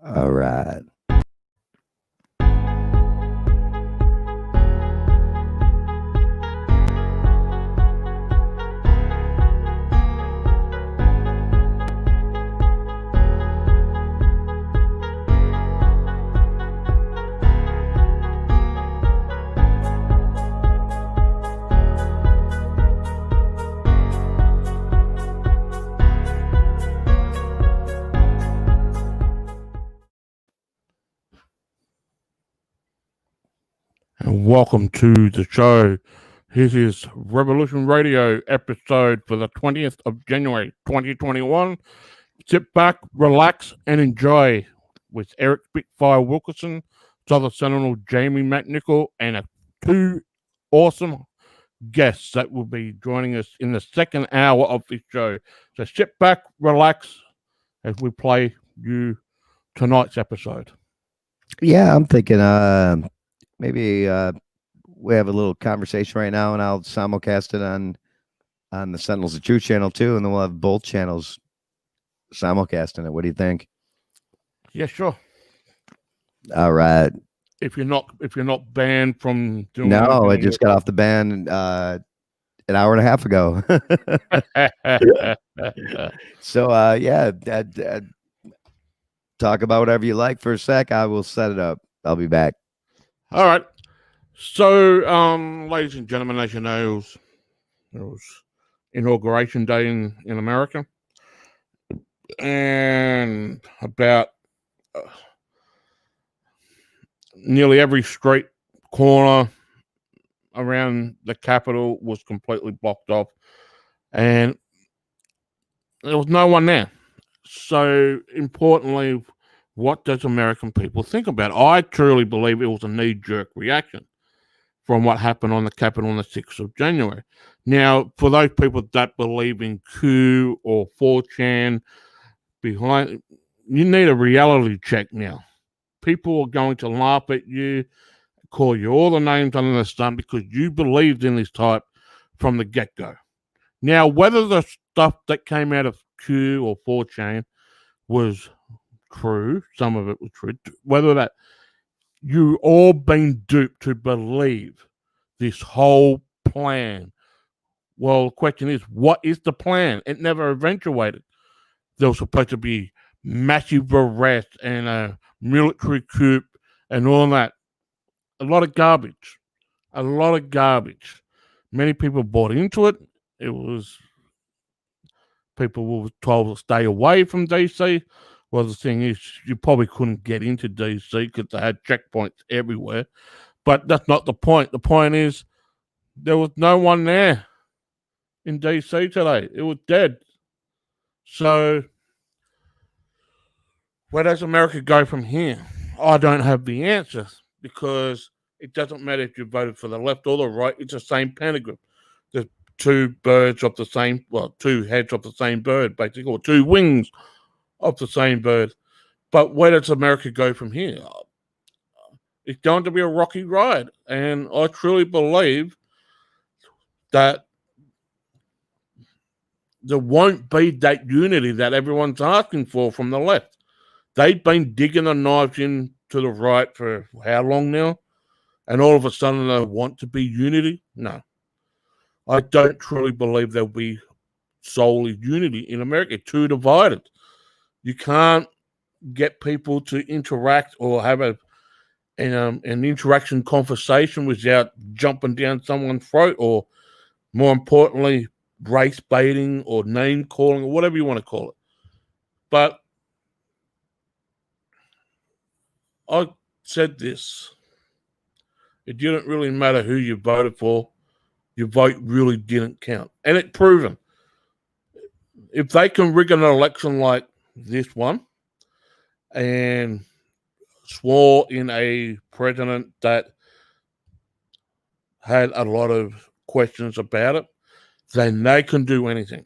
All right. And welcome to the show. This is Revolution Radio episode for the 20th of January 2021. Sit back, relax, and enjoy with Eric Spitfire Wilkinson, Southern Sentinel Jamie McNicol, and two awesome guests that will be joining us in the second hour of this show. So sit back, relax, as we play you tonight's episode. Yeah, I'm thinking maybe we have a little conversation right now, and I'll simulcast it on the Sentinels of Truth channel too, and then we'll have both channels simulcasting it. What do you think? Yeah, sure. All right. If you're not banned from doing No, I just got off the ban an hour and a half ago. So yeah, talk about whatever you like for a sec. I will set it up. I'll be back. All right. So, ladies and gentlemen, as you know, it was Inauguration Day in America, and about nearly every street corner around the Capitol was completely blocked off, and there was no one there. So, importantly, what does American people think about it? I truly believe it was a knee-jerk reaction from what happened on the Capitol on the 6th of January. Now, for those people that believe in Q or 4chan, you need a reality check now. People are going to laugh at you, call you all the names under the sun because you believed in this type from the get-go. Now, whether the stuff that came out of Q or 4chan was true, some of it was true, whether that you all been duped to believe this whole plan. Well, the question is, what is the plan? It never eventuated. There was supposed to be massive arrest and a military coup and all that. A lot of garbage. A lot of garbage. Many people bought into it. It was people were told to stay away from DC. Well, the thing is, you probably couldn't get into DC because they had checkpoints everywhere. But that's not the point. The point is, there was no one there in DC today. It was dead. So, where does America go from here? I don't have the answers because it doesn't matter if you voted for the left or the right. It's the same pentagram. There's two heads of the same bird, basically, or two wings of the same bird. But where does America go from here? It's going to be a rocky ride. And I truly believe that there won't be that unity that everyone's asking for from the left. They've been digging the knives in to the right for how long now? And all of a sudden they want to be unity? No. I don't truly believe there'll be solely unity in America. Too divided. You can't get people to interact or have an interaction conversation without jumping down someone's throat or, more importantly, race baiting or name calling or whatever you want to call it. But I said this. It didn't really matter who you voted for. Your vote really didn't count. And it's proven. If they can rig an election like this one and swore in a president that had a lot of questions about it, then they can do anything.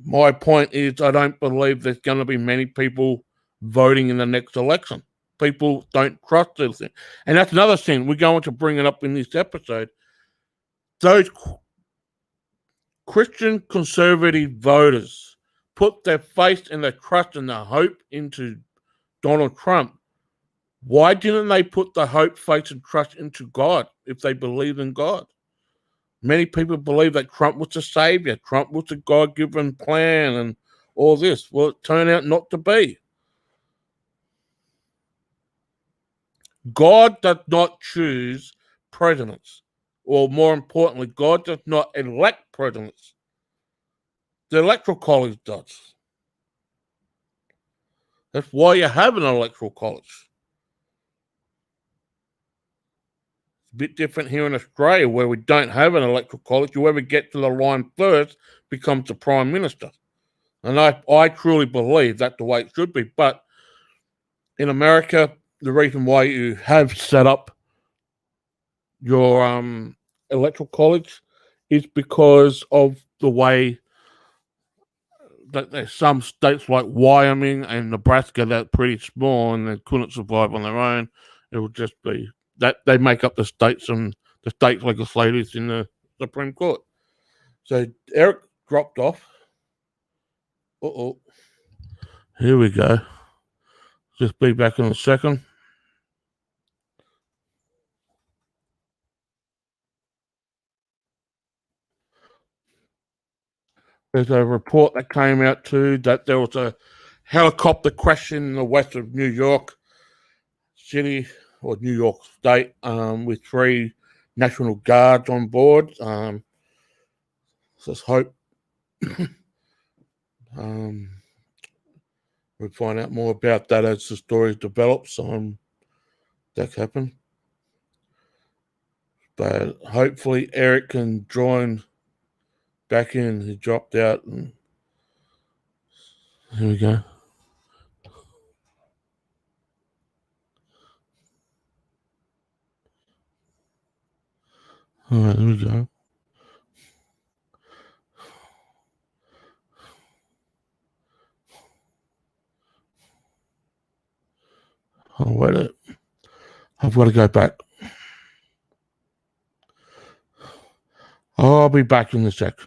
My point is, I don't believe there's going to be many people voting in the next election. People don't trust this thing. And that's another thing. We're going to bring it up in this episode. Those Christian conservative voters put their faith and their trust and their hope into Donald Trump, why didn't they put the hope, faith, and trust into God if they believed in God? Many people believe that Trump was the savior, Trump was the God-given plan and all this. Well, it turned out not to be. God does not choose presidents, or more importantly, God does not elect presidents. The Electoral College does. That's why you have an Electoral College. It's a bit different here in Australia, where we don't have an Electoral College. Whoever gets to the line first becomes the Prime Minister. And I truly believe that's the way it should be. But in America, the reason why you have set up your Electoral College is because of the way that there's some states like Wyoming and Nebraska that are pretty small and they couldn't survive on their own. It would just be that they make up the states and the state legislators in the Supreme Court. So Eric dropped off. Uh-oh. Here we go. Just be back in a second. There's a report that came out too that there was a helicopter crash in the west of New York City or New York State with 3 National Guards on board. Let's hope we'll find out more about that as the story develops. That happened. But hopefully Eric can join back in. He dropped out. And here we go. All right, here we go. Oh, wait. I've got to go back. I'll be back in a sec.